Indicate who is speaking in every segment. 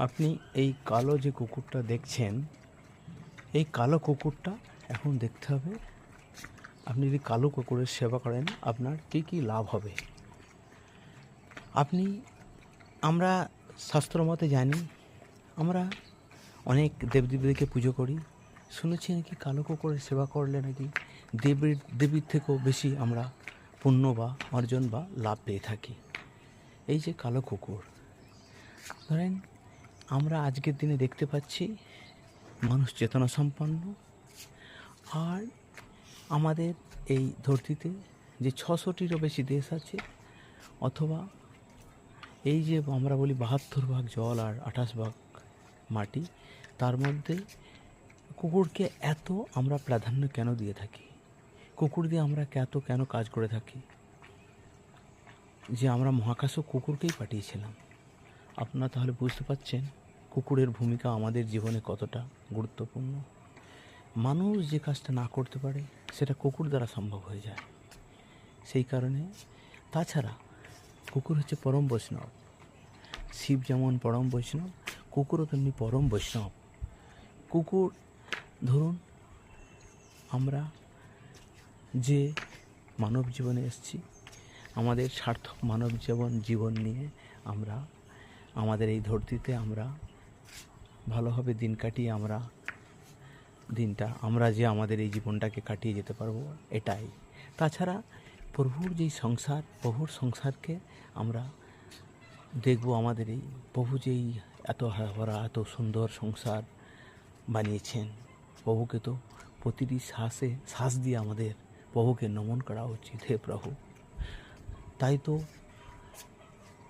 Speaker 1: আপনি এই কালো যে কুকুরটা দেখছেন, এই কালো কুকুরটা এখন দেখতে হবে আপনি যদি কালো কুকুরের সেবা করেন আপনার কী কী লাভ হবে। আমরা শাস্ত্র মতে জানি, আমরা অনেক দেবদেবীকে পুজো করি, শুনেছি নাকি কালো কুকুরের সেবা করলে নাকি দেবীর থেকেও বেশি আমরা পুণ্য বা অর্জন বা লাভ পেয়ে থাকি। এই যে কালো কুকুর, ধরেন আমরা আজকের দিনে দেখতে পাচ্ছি মানুষ চেতনা সম্পন্ন, আর আমাদের এই ধরতিতে যে 600টিরও বেশি দেশ আছে, অথবা এই যে আমরা বলি 72 ভাগ জল আর 28 ভাগ মাটি, তার মধ্যে কুকুরকে এত আমরা প্রাধান্য কেন দিয়ে থাকি? কুকুর দিয়ে আমরা কেন কাজ করে থাকি যে আমরা মহাকাশও কুকুরকেই পাঠিয়েছিলাম। আপনারা তাহলে বুঝতে পারছেন কুকুরের ভূমিকা আমাদের জীবনে কতটা গুরুত্বপূর্ণ। মানুষ যে কাজটা না করতে পারে সেটা কুকুর দ্বারা সম্ভব হয়ে যায়। সেই কারণে, তাছাড়া কুকুর হচ্ছে পরম বৈষ্ণব। শিব যেমন পরম বৈষ্ণব, কুকুরও তেমনি পরম বৈষ্ণব। কুকুর, ধরুন আমরা যে মানব জীবনে এসেছি, আমাদের সার্থক মানব জীবন নিয়ে আমরা আমাদের এই ধরতিতে আমরা ভালোভাবে দিন কাটিয়ে আমরা যে আমাদের এই জীবনটাকে কাটিয়ে যেতে পারবো, এটাই। তাছাড়া প্রভুর সংসারকে আমরা দেখব। আমাদের এই প্রভু যেই এত হারা এত সুন্দর সংসার বানিয়েছেন, প্রভুকে তো প্রতিটি শ্বাস দিয়ে আমাদের প্রভুকে নমন করা উচিত। হে প্রভু! তাই তো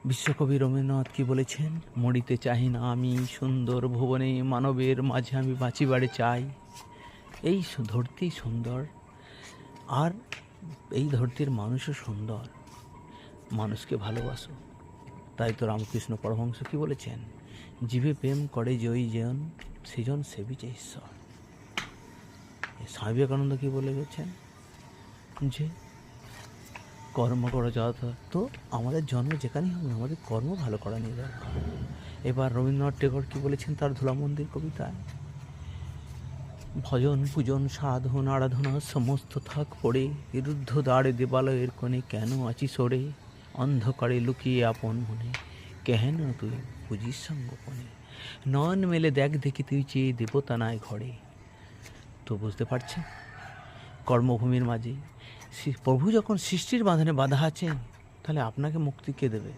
Speaker 1: বিশ্বকবি রবীন্দ্রনাথ কি বলেছেন, মরিতে চাহি না আমি সুন্দর ভুবনে, মানবের মাঝে আমি বাঁচিবারে চাই। এই ধরতেই সুন্দর, আর এই ধরতির মানুষও সুন্দর। মানুষকে ভালোবাসো। তাই তো রামকৃষ্ণ পরমহংস কি বলেছেন, জীবে প্রেম করে জয়ী যেন সেজন সেবিছে ঈশ্বর। স্বামী বিবেকানন্দ কি বলে গেছেন যে কর্ম করা যথা। তো আমাদের জন্ম যেখানেই হবে আমাদের কর্ম ভালো করা নিয়ে দরকার। এবার রবীন্দ্রনাথ ঠাকুর কি বলেছেন তার ধুলা মন্দির কবিতায়, ভজন পূজন সাধন আরাধনা সমস্ত থাক পড়ে, বিরুদ্ধ দ্বারে দেবালয়ের কোণে কেন আছি সরে, অন্ধকারে লুকিয়ে আপন মনে কেন তুই বুঝিস সঙ্গোপনে, নয়ন মেলে দেখি তুই চেয়ে দেবতা নাই ঘরে। তো বুঝতে পারছেন, কর্মভূমির মাঝে প্রভু যখন সৃষ্টির বাঁধনে বাঁধা আছেন, তাহলে আপনাকে মুক্তি কে দেবে?